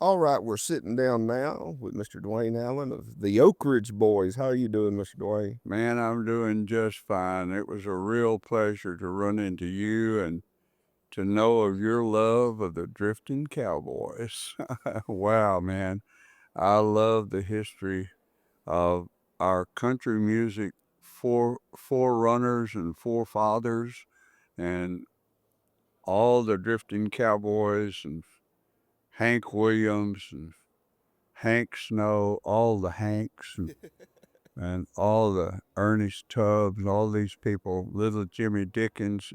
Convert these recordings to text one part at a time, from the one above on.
All right, we're sitting down now with Mr. Duane Allen of the Oak Ridge Boys. How are you doing, Mr. Duane? Man, I'm doing just fine. It was a real pleasure to run into you and to know of your love of the Drifting Cowboys. Wow, man. I love the history of our country music forerunners and forefathers and all the Drifting Cowboys and Hank Williams and Hank Snow, all the Hanks and all the Ernest Tubbs, all these people, little Jimmy Dickens,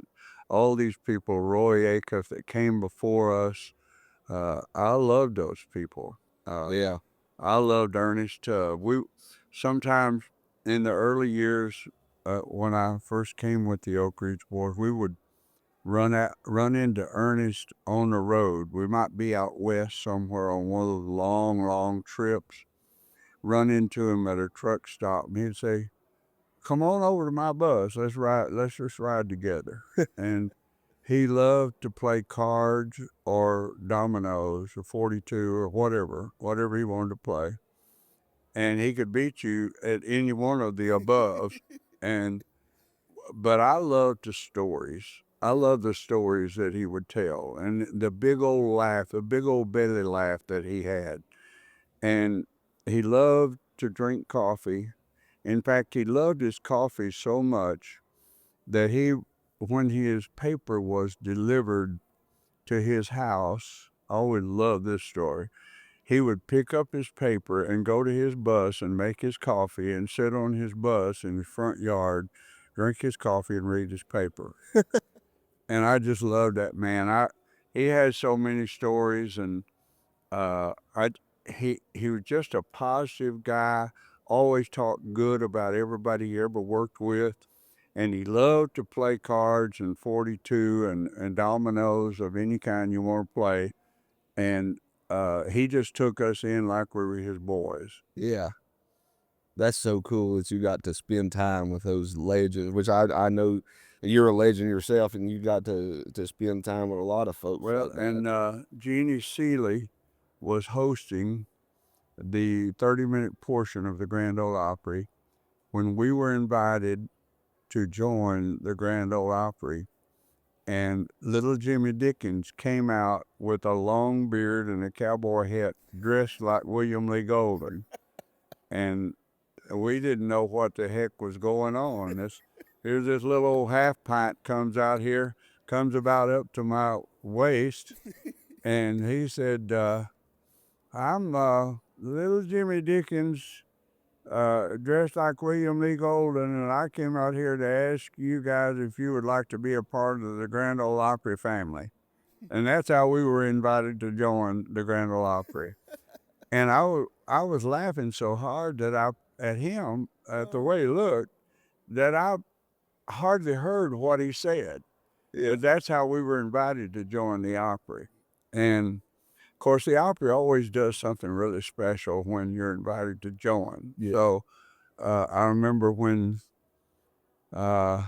all these people, Roy Acuff that came before us. I loved those people. Uh, Yeah. I loved Ernest Tubb. We sometimes in the early years when I first came with the Oak Ridge Boys, we would run into Ernest on the road. We might be out west somewhere on one of those long trips. Run into him at a truck stop, and he'd say, come on over to my bus. Let's ride. Let's just ride together. And he loved to play cards or dominoes or 42 or whatever he wanted to play. And he could beat you at any one of the above. And but I loved the stories. I love the stories that he would tell and the big old laugh, the big old belly laugh that he had. And he loved to drink coffee. In fact, he loved his coffee so much that when his paper was delivered to his house, I always love this story. He would pick up his paper and go to his bus and make his coffee and sit on his bus in his front yard, drink his coffee and read his paper. And I just loved that man. He had so many stories, and I he was just a positive guy. Always talked good about everybody he ever worked with, and he loved to play cards and 42 and dominoes of any kind you want to play. And he just took us in like we were his boys. Yeah. That's so cool that you got to spend time with those legends, which I know you're a legend yourself, and you got to spend time with a lot of folks Well, like that. and Jeannie Seeley was hosting the 30-minute portion of the Grand Ole Opry when we were invited to join the Grand Ole Opry. And little Jimmy Dickens came out with a long beard and a cowboy hat, dressed like William Lee Golden. And we didn't know what the heck was going on. Here's this little old half pint comes out here, comes about up to my waist, and he said, I'm little Jimmy Dickens, dressed like William Lee Golden, and I came out here to ask you guys if you would like to be a part of the Grand Ole Opry family. And that's how we were invited to join the Grand Ole Opry. And I was laughing so hard that at him, at the way he looked, that I hardly heard what he said. Yeah. But that's how we were invited to join the Opry. And of course, the Opry always does something really special when you're invited to join. Yeah. So I remember when, uh,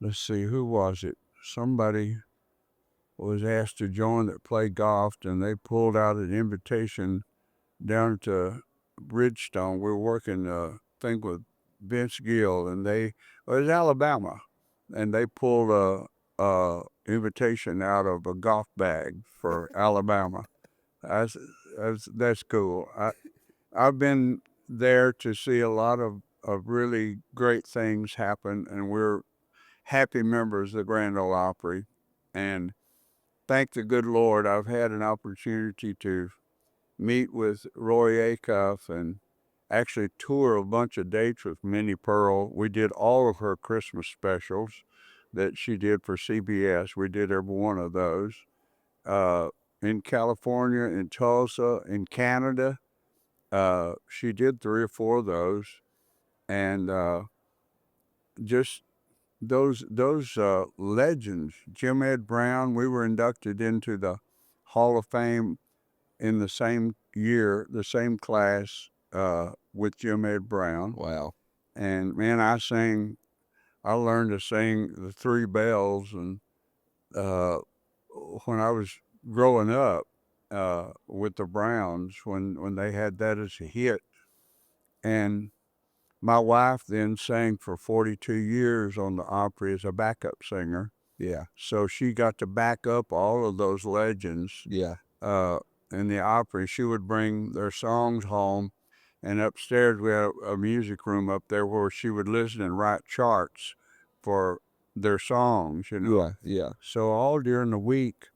let's see, who was it? Somebody was asked to join that played golf, and they pulled out an invitation down to Bridgestone. We were working thing with Vince Gill, and it was Alabama, and they pulled a invitation out of a golf bag for Alabama. That's, that's cool. I've been there to see a lot of really great things happen, and we're happy members of the Grand Ole Opry. And thank the good Lord, I've had an opportunity to meet with Roy Acuff and actually tour a bunch of dates with Minnie Pearl. We did all of her Christmas specials that she did for CBS. We did every one of those. Uh, in California, in Tulsa, in Canada, she did three or four of those. And just those legends. Jim Ed Brown, we were inducted into the Hall of Fame in the same year, the same class with Jim Ed Brown. Wow. And man, I learned to sing the Three Bells, and uh, when I was growing up, with the Browns when they had that as a hit. And my wife then sang for 42 years on the Opry as a backup singer. Yeah. So she got to back up all of those legends Yeah. uh, in the Opry. She would bring their songs home, and upstairs we had a music room up there where she would listen and write charts for their songs, you know. Yeah. Yeah. So all during the week,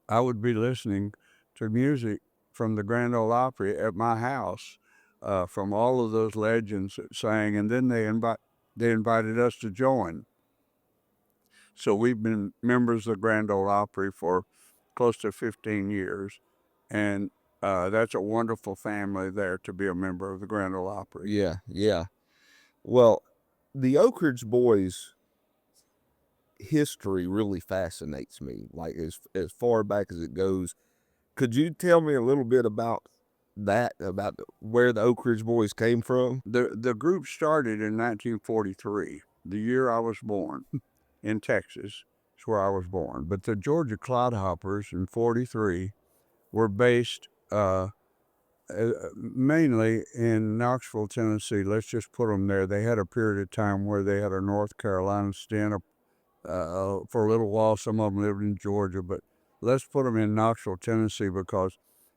I would be listening to music from the Grand Ole Opry at my house, from all of those legends that sang, and then they invited us to join. So we've been members of the Grand Ole Opry for close to 15 years, and that's a wonderful family there to be a member of the Grand Ole Opry. Yeah. Yeah. Well, the Oak Ridge Boys history really fascinates me. Like as far back as it goes, could you tell me a little bit about that? About where the Oak Ridge Boys came from? The group started in 1943, the year I was born, in Texas. It's where I was born. But the Georgia Clodhoppers in '43 were based mainly in Knoxville, Tennessee. Let's just put them there. They had a period of time where they had a North Carolina stint for a little while. Some of them lived in Georgia, but let's put them in Knoxville, Tennessee, because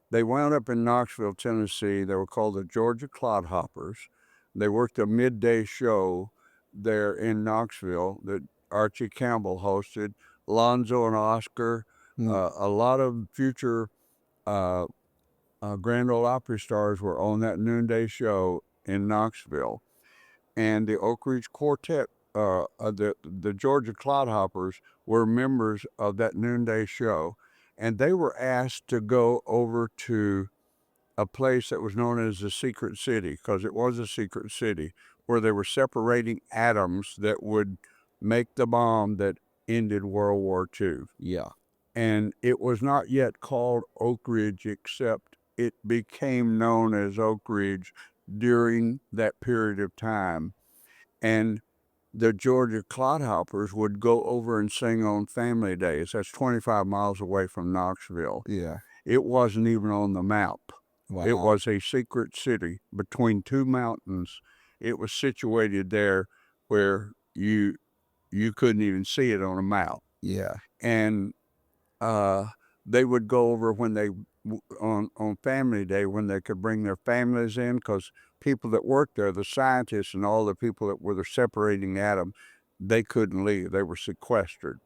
they wound up in Knoxville, Tennessee. They were called the Georgia Clodhoppers. They worked a midday show there in Knoxville that Archie Campbell hosted. Lonzo and Oscar, Hmm. a lot of future uh, Grand Ole Opry stars were on that noonday show in Knoxville. And the Oak Ridge Quartet, the Georgia Clodhoppers, were members of that noonday show. And they were asked to go over to a place that was known as the Secret City, because it was a secret city, where they were separating atoms that would make the bomb that ended World War II. Yeah. And it was not yet called Oak Ridge, except it became known as Oak Ridge during that period of time. And the Georgia Clodhoppers would go over and sing on Family Days. That's 25 miles away from Knoxville. Yeah. It wasn't even on the map. It Wow. was a secret city between two mountains. It was situated there where you couldn't even see it on a map. Yeah. And they would go over when they on Family Day when they could bring their families in, because people that worked there, the scientists and all the people that were the separating atom, they couldn't leave. They were sequestered.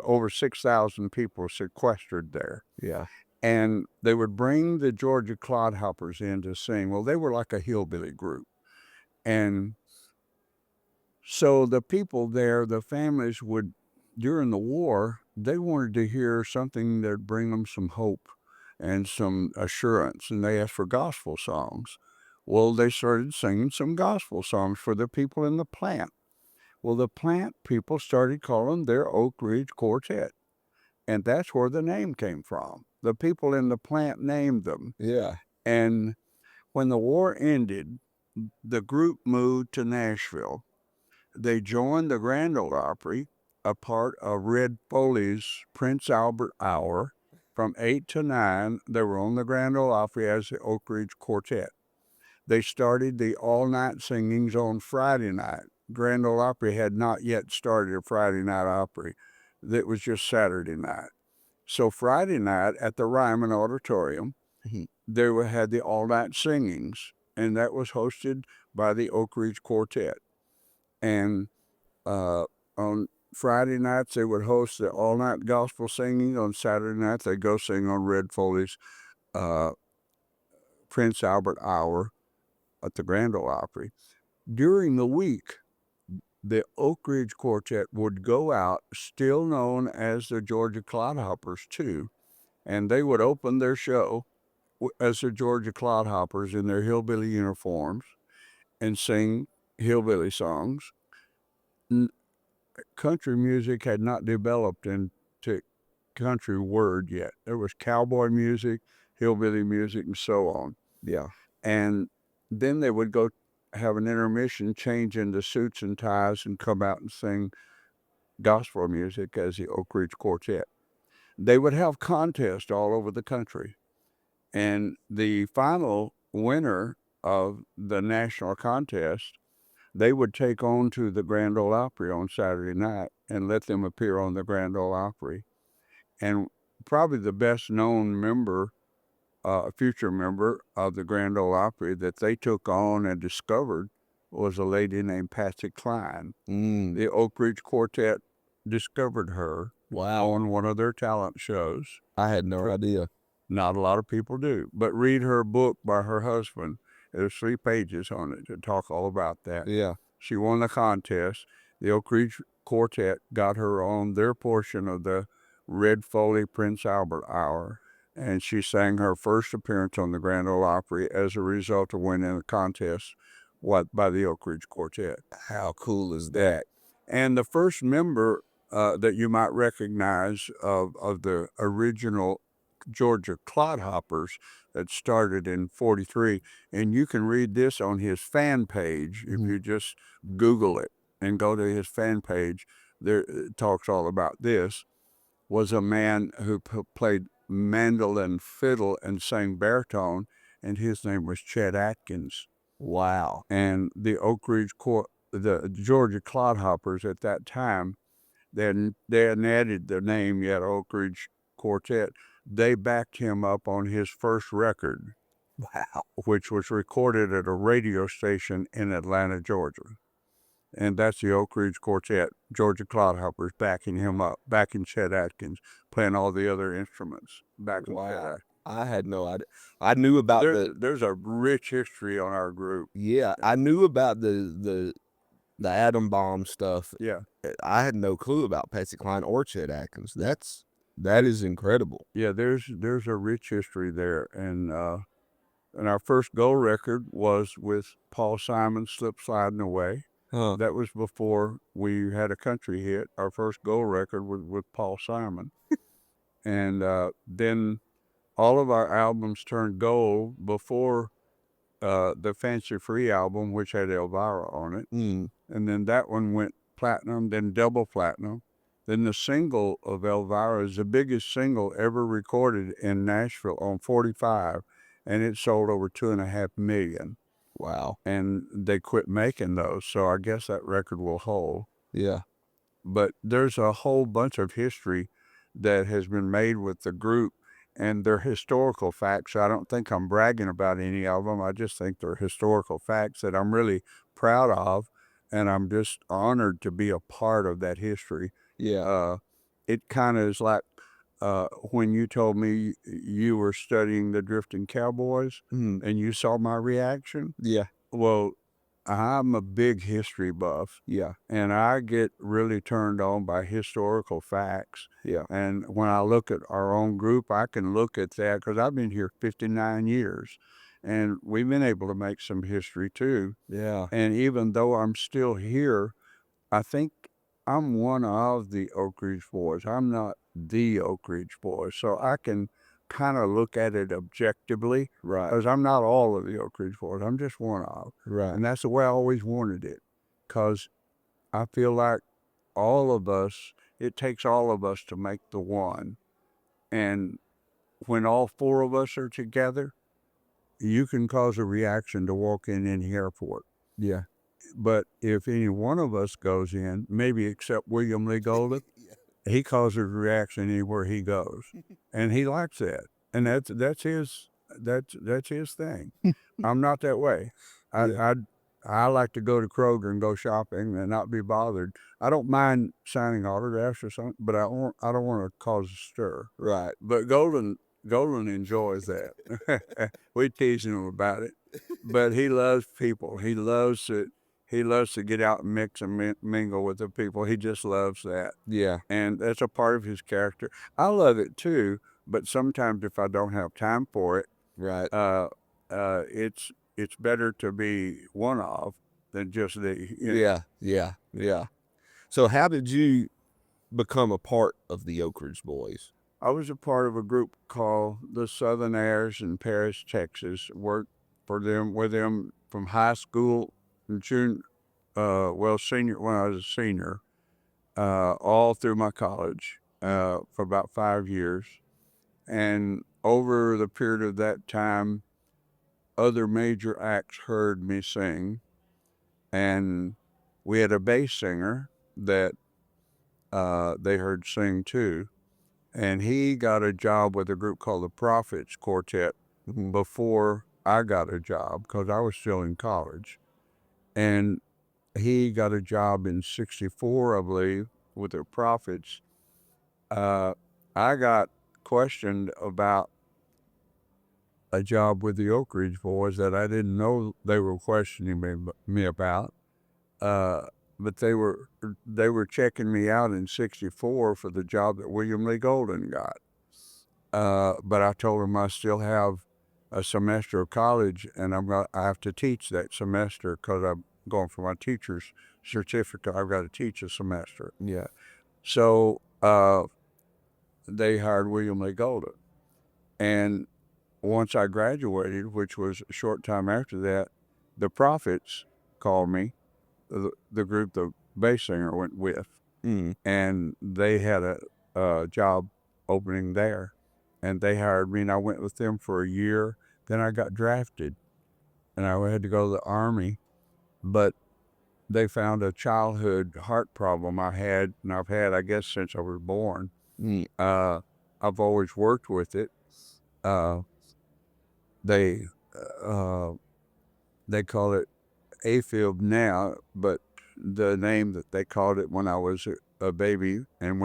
Over 6,000 people were sequestered there. Yeah. And they would bring the Georgia Clodhoppers in to sing. Well, they were like a hillbilly group. And so the people there, the families would, during the war, they wanted to hear something that'd bring them some hope and some assurance, and they asked for gospel songs. Well, they started singing some gospel songs for the people in the plant. Well, the plant people started calling their Oak Ridge Quartet, and that's where the name came from. The people in the plant named them. Yeah. And when the war ended, the group moved to Nashville. They joined the Grand Ole Opry, a part of Red Foley's Prince Albert Hour. From 8 to 9, they were on the Grand Ole Opry as the Oak Ridge Quartet. They started the all-night singings on Friday night. Grand Ole Opry had not yet started a Friday night Opry. That was just Saturday night. So Friday night at the Ryman Auditorium, Mhm. they had the all-night singings, and that was hosted by the Oak Ridge Quartet. And on Friday nights, they would host the all night gospel singing. On Saturday nights, they'd go sing on Red Foley's uh, Prince Albert Hour at the Grand Ole Opry. During the week, the Oak Ridge Quartet would go out, still known as the Georgia Clodhoppers, too, and they would open their show as the Georgia Clodhoppers in their hillbilly uniforms and sing hillbilly songs. Country music had not developed into country word yet. There was cowboy music, hillbilly music, and so on. Yeah. And then they would go have an intermission, change into suits and ties, and come out and sing gospel music as the Oak Ridge Quartet. they would have contests all over the country. And the final winner of the national contest, they would take on to the Grand Ole Opry on Saturday night and let them appear on the Grand Ole Opry. And probably the best known member, future member of the Grand Ole Opry that they took on and discovered was a lady named Patsy Cline. The Oak Ridge Quartet discovered her Wow. on one of their talent shows. I had no idea. Not a lot of people do, but read her book by her husband. There's 3 pages on it to talk all about that. Yeah. She won the contest. The Oak Ridge Quartet got her on their portion of the Red Foley Prince Albert Hour, and she sang her first appearance on the Grand Ole Opry as a result of winning the contest by the Oak Ridge Quartet. How cool is that? And the first member that you might recognize of the original Georgia Clodhoppers that started in 43, and you can read this on his fan page if you just Google it and go to his fan page. There it talks all about this. Was a man who played mandolin, fiddle, and sang baritone, and his name was Chet Atkins. Wow. And the Oak Ridge the Georgia Clodhoppers at that time, they hadn't added the name yet, Oak Ridge Quartet. They backed him up on his first record, Wow. which was recorded at a radio station in Atlanta, Georgia. And that's the Oak Ridge Quartet, Georgia Clodhoppers backing him up, backing Chet Atkins, playing all the other instruments, backing Chet Wow. Atkins. I had no idea. I knew about There's a rich history on our group. Yeah, I knew about the atom bomb stuff. Yeah. I had no clue about Patsy Cline or Chet Atkins. That is incredible. Yeah, there's a rich history there, and our first gold record was with Paul Simon, "Slip Sliding Away." Huh. That was before we had a country hit. Our first gold record was with Paul Simon, and then all of our albums turned gold before the Fancy Free album, which had Elvira on it, and then that one went platinum, then double platinum. Then the single of Elvira is the biggest single ever recorded in Nashville on 45, and it sold over 2.5 million. Wow. And they quit making those, so I guess that record will hold. Yeah. But there's a whole bunch of history that has been made with the group, and they're historical facts. I don't think I'm bragging about any of them. I just think they're historical facts that I'm really proud of, and I'm just honored to be a part of that history. Yeah. It kind of is like when you told me you were studying the Drifting Cowboys and you saw my reaction. Yeah. Well, I'm a big history buff. Yeah. And I get really turned on by historical facts. Yeah. And when I look at our own group, I can look at that because I've been here 59 years and we've been able to make some history too. Yeah. And even though I'm still here, I think I'm one of the Oak Ridge Boys. I'm not the Oak Ridge Boys. So I can kind of look at it objectively. Right. Because I'm not all of the Oak Ridge Boys. I'm just one of. Right. And that's the way I always wanted it. Because I feel like all of us, it takes all of us to make the one. And when all 4 of us are together, you can cause a reaction to walk in any airport. Yeah. But if any one of us goes in, maybe except William Lee Golden, he causes a reaction anywhere he goes, and he likes that, and that's his thing. I'm not that way. I like to go to Kroger and go shopping and not be bothered. I don't mind signing autographs or something, but I don't want to cause a stir. Right. But Golden enjoys that. We tease him about it, but he loves people. He loves to get out and mix and mingle with the people. He just loves that. Yeah. And that's a part of his character. I love it too, but sometimes if I don't have time for it, Right. It's better to be one of than just the. Yeah. Yeah. Yeah. So how did you become a part of the Oak Ridge Boys? I was a part of a group called the Southern Airs in Paris, Texas. Worked with them from high school and senior when I was a senior, all through my college. for about 5 years. And over the period of that time, other major acts heard me sing. And we had a bass singer that they heard sing too. And he got a job with a group called the Prophets Quartet before I got a job because I was still in college. And he got a job in '64, I believe, with the Prophets. Uh, I got questioned about a job with the Oak Ridge Boys that I didn't know they were questioning me about. Uh, but they were checking me out in '64 for the job that William Lee Golden got. But I told them I still have a semester of college, and I have to teach that semester because I'm going for my teacher's certificate. I've got to teach a semester. Yeah. So they hired William Lee Golden, and once I graduated, which was a short time after that, the Prophets called me, the group the bass singer went with, Mm. and they had a job opening there, and they hired me, and I went with them for a year. Then I got drafted, and I had to go to the Army, but they found a childhood heart problem I had, and I've had, I guess, since I was born. Mm. I've always worked with it. Uh, they uh, they call it AFib now, but the name that they called it when I was a baby and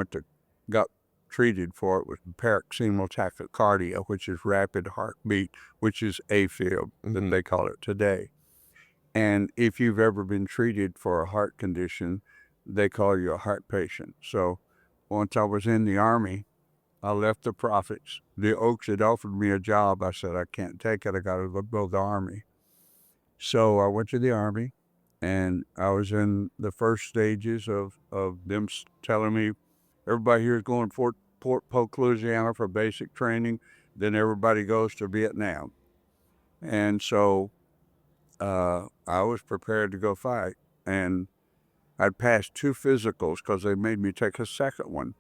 got treated for it was paroxysmal tachycardia, which is rapid heartbeat, which is AFib that they call it today. And if you've ever been treated for a heart condition, they call you a heart patient. So once I was in the Army, I left the Prophets. The Oaks had offered me a job. I said, I can't take it. I got to go to the Army. So I went to the Army, and I was in the first stages of them telling me everybody here is going to Fort Polk, Louisiana for basic training. Then everybody goes to Vietnam. And so I was prepared to go fight. And I'd passed 2 physicals because they made me take a second one.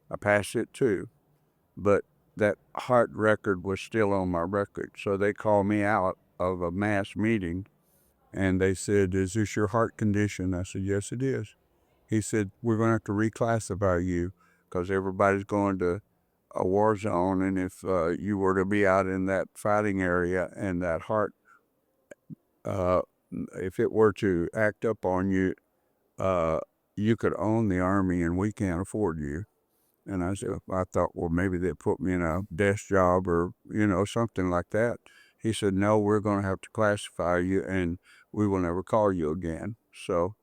I passed it too. But that heart record was still on my record. So they called me out of a mass meeting, and they said, "Is this your heart condition?" I said, "Yes, it is." He said, "We're going to have to reclassify you because everybody's going to a war zone. And if you were to be out in that fighting area and that heart, uh, if it were to act up on you, you could own the Army and we can't afford you." And I thought, well, maybe they put me in a desk job or, something like that. He said, "No, we're going to have to classify you and we will never call you again." So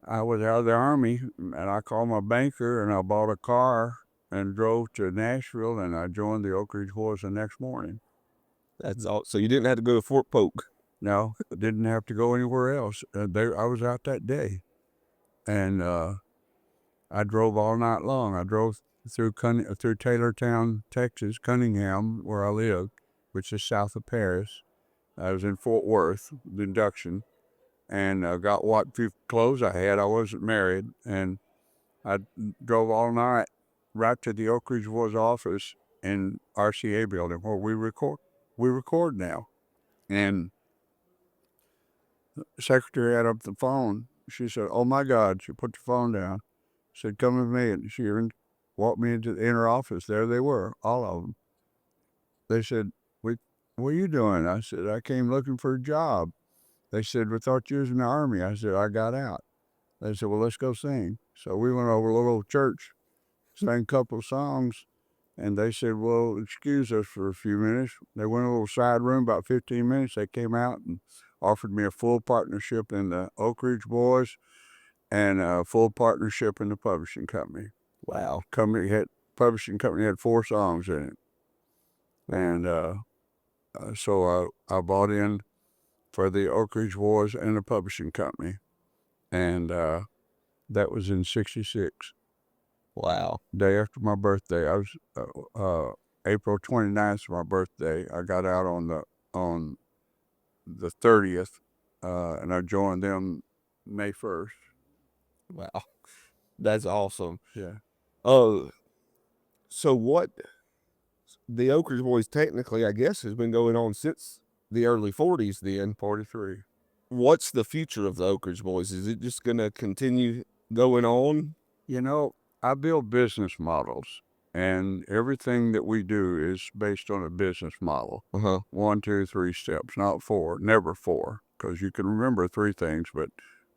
I was out of the Army, and I called my banker and I bought a car and drove to Nashville, and I joined the Oak Ridge Boys the next morning. That's all. So you didn't have to go to Fort Polk. No, didn't have to go anywhere else. I was out that day, and I drove all night long. I drove through Taylortown, Texas, Cunningham, where I live, which is south of Paris. I was in Fort Worth, the induction, and got what few clothes I had. I wasn't married, and I drove all night right to the Oak Ridge Boys office in RCA building where we record. We record now, and the secretary had up the phone. She said, "Oh my God!" She put the phone down. Said, "Come with me," and she walked me into the inner office. There they were, all of them. They said, what are you doing?" I said, "I came looking for a job." They said, "We thought you was in the Army." I said, "I got out." They said, "Well, let's go sing." So we went over to a little church, sang a couple of songs, and they said, "Well, excuse us for a few minutes." They went in a little side room, about 15 minutes. They came out and offered me a full partnership in the Oak Ridge Boys and a full partnership in the publishing company. Wow. Publishing company had 4 songs in it, and so I bought in for the Oak Ridge Boys and the publishing company, and that was in '66. Wow. Day after my birthday. I was April 29th, my birthday. I got out on the 30th, and I joined them May 1st. Wow. That's awesome. Yeah. Oh, So what the Oak Ridge Boys technically, I guess, has been going on since the early 40s then. 43. What's the future of the Oak Ridge Boys? Is it just going to continue going on? You know, I build business models, and everything that we do is based on a business model. Uh-huh. 1, 2, 3 steps, not 4, never 4, because you can remember 3 things, but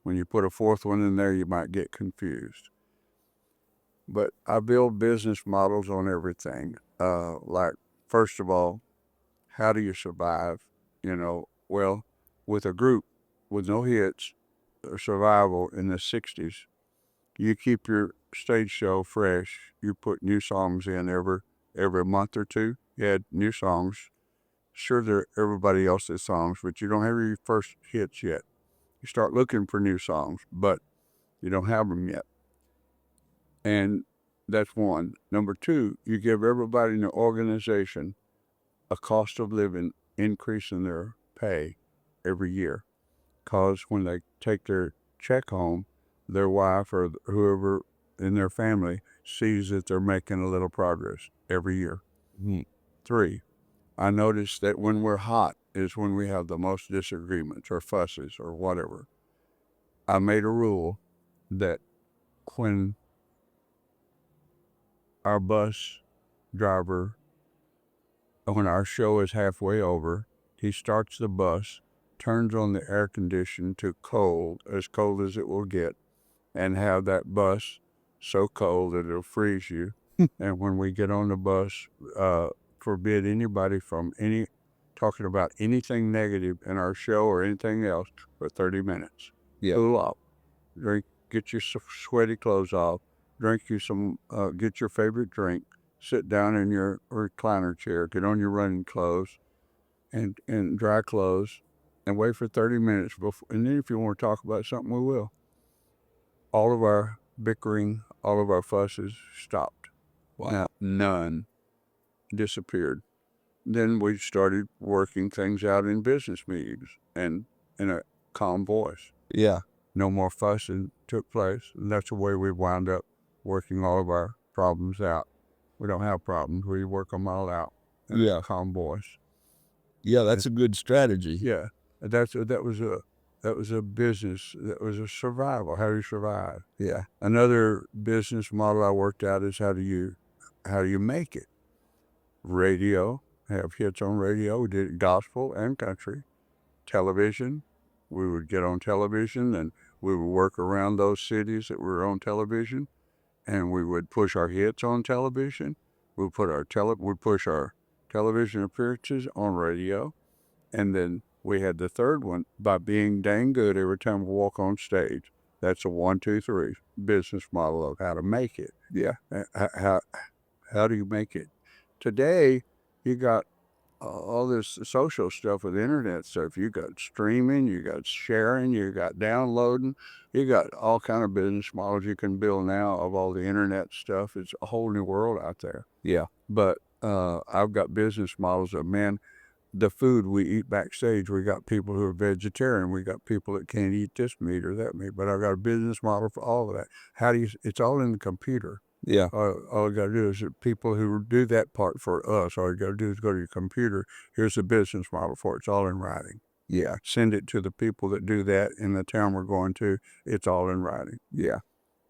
when you put a 4th one in there, you might get confused. But I build business models on everything. Like, first of all, how do you survive? Well, with a group with no hits, survival in the 60s, you keep your stage show fresh. You put new songs in every month or two. You had new songs. Sure, they're everybody else's songs, but you don't have your first hits yet. You start looking for new songs, but you don't have them yet. And that's one. Number two, you give everybody in the organization a cost of living increase in their pay every year. Because when they take their check home, their wife or whoever in their family sees that they're making a little progress every year. Mm-hmm. 3, I noticed that when we're hot is when we have the most disagreements or fusses or whatever. I made a rule that when our bus driver, when our show is halfway over, he starts the bus, turns on the air condition to cold as it will get, and have that bus so cold that it'll freeze you. And when we get on the bus, forbid anybody from talking about anything negative in our show or anything else for 30 minutes. Yeah. Cool off, drink, get your sweaty clothes off, drink you some, get your favorite drink, sit down in your recliner chair, get on your running clothes and dry clothes, and wait for 30 minutes before. And then if you want to talk about something, we will. All of our bickering, all of our fusses stopped. Wow. None disappeared. Then we started working things out in business meetings and in a calm voice. Yeah. No more fussing took place. And that's the way we wound up working all of our problems out. We don't have problems. We work them all out in a calm voice. Yeah, that's a good strategy. Yeah, that was a business. That was a survival. How do you survive? Yeah. Another business model I worked out is how do you make it? Radio, have hits on radio. We did gospel and country. Television, we would get on television and we would work around those cities that were on television, and we would push our hits on television. We push our television appearances on radio, and then we had the third one by being dang good every time we walk on stage. That's a 1, 2, 3 business model of how to make it. Yeah. How do you make it? Today, you got all this social stuff with internet stuff. You got streaming, you got sharing, you got downloading, you got all kind of business models you can build now of all the internet stuff. It's a whole new world out there. Yeah. But I've got business models of, man, the food we eat backstage, we got people who are vegetarian, we got people that can't eat this meat or that meat, but I've got a business model for all of that. It's all in the computer. Yeah. All you got to do is people who do that part for us, all you got to do is go to your computer. Here's the business model for it. It's all in writing. Yeah. Send it to the people that do that in the town we're going to. It's all in writing. Yeah.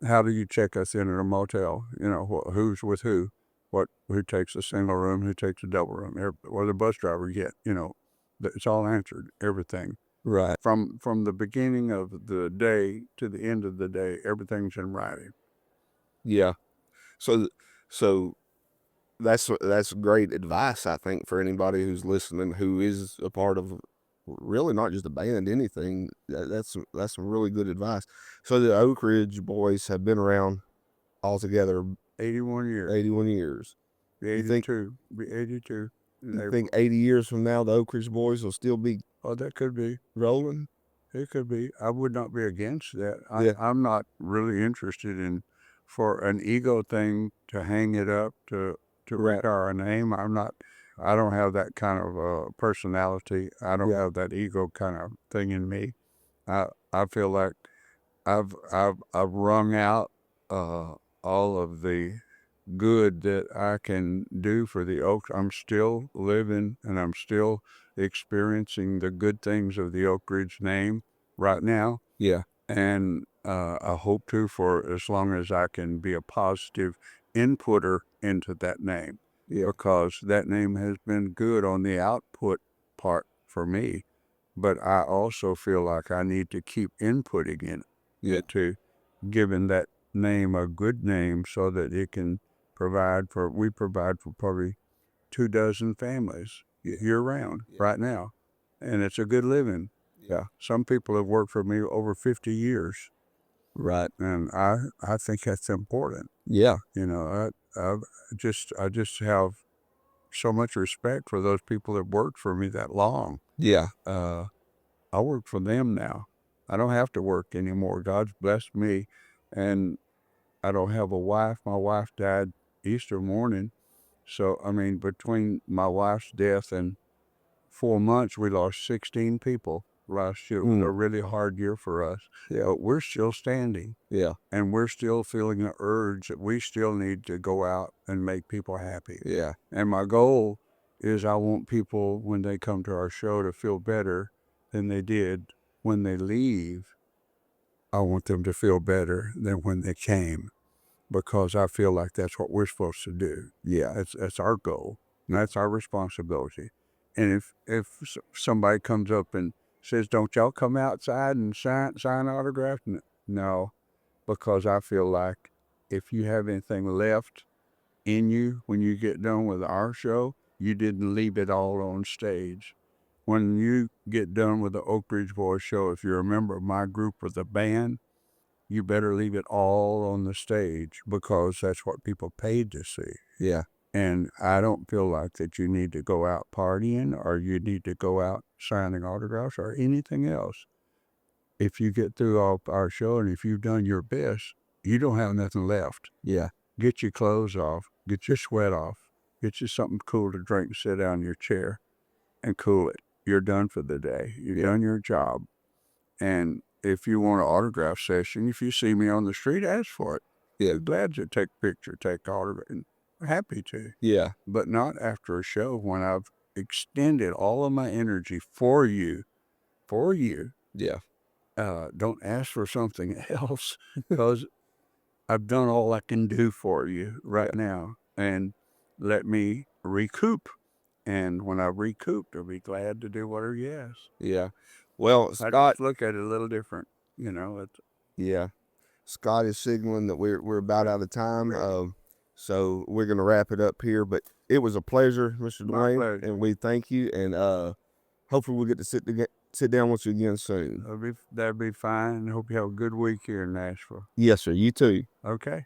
How do you check us in at a motel? Who's with who? Who takes a single room? Who takes a double room? Or the bus driver get? It's all answered. Everything. Right. From the beginning of the day to the end of the day, everything's in writing. Yeah. So that's great advice, I think, for anybody who's listening who is a part of really not just a band, anything. That's some really good advice. So the Oak Ridge Boys have been around altogether 81 years. 81 years. 82. Be 82. You think 80 years from now the Oak Ridge Boys will still be that could be rolling? It could be. I would not be against that. Yeah. I'm not really interested in for an ego thing to hang it up to Right. retire a name. I don't have that kind of personality. I don't have that ego kind of thing in me. I feel like I've wrung out all of the good that I can do for the Oaks. I'm still living and I'm still experiencing the good things of the Oak Ridge name right now. Yeah. And I hope to for as long as I can be a positive inputter into that name, Yeah. because that name has been good on the output part for me. But I also feel like I need to keep inputting in Yeah. into giving that name a good name so that it can we provide for probably 24 families year round right now. And it's a good living. Yeah. Some people have worked for me over 50 years. Right. And I think that's important. Yeah. You know, I just have so much respect for those people that worked for me that long. Yeah. I work for them now. I don't have to work anymore. God's blessed me, and I don't have a wife. My wife died Easter morning. So, I mean, between my wife's death and 4 months, we lost 16 people last year. It was a really hard year for us. Yeah. But we're still standing. Yeah. And we're still feeling the urge that we still need to go out and make people happy. Yeah. And my goal is I want people, when they come to our show, to feel better than they did when they leave. I want them to feel better than when they came, because I feel like that's what we're supposed to do. Yeah. That's our goal. And that's our responsibility. And if somebody comes up and says, "Don't y'all come outside and sign autographs?" No, because I feel like if you have anything left in you when you get done with our show, you didn't leave it all on stage. When you get done with the Oak Ridge Boys show, if you're a member of my group or the band, you better leave it all on the stage, because that's what people paid to see. Yeah. And I don't feel like that you need to go out partying or you need to go out signing autographs or anything else. If you get through our show and if you've done your best, you don't have nothing left. Yeah. Get your clothes off, get your sweat off, get you something cool to drink, sit down in your chair and cool it. You're done for the day. You've done your job. And if you want an autograph session, if you see me on the street, ask for it. Yeah. I'm glad to take a picture, take autograph, and happy to. Yeah. But not after a show when I've extended all of my energy for you. Yeah. Don't ask for something else, because I've done all I can do for you right now, and let me recoup. And when I recoup, I'll be glad to do whatever you ask. Yeah. Well, I Scott. just look at it a little different, Yeah. Scott is signaling that we're about out of time. So we're gonna wrap it up here. But it was a pleasure, Mr. My Duane, pleasure. and we thank you. And hopefully we'll get to sit down with you again soon. That'd be fine. Hope you have a good week here in Nashville. Yes, sir. You too. Okay.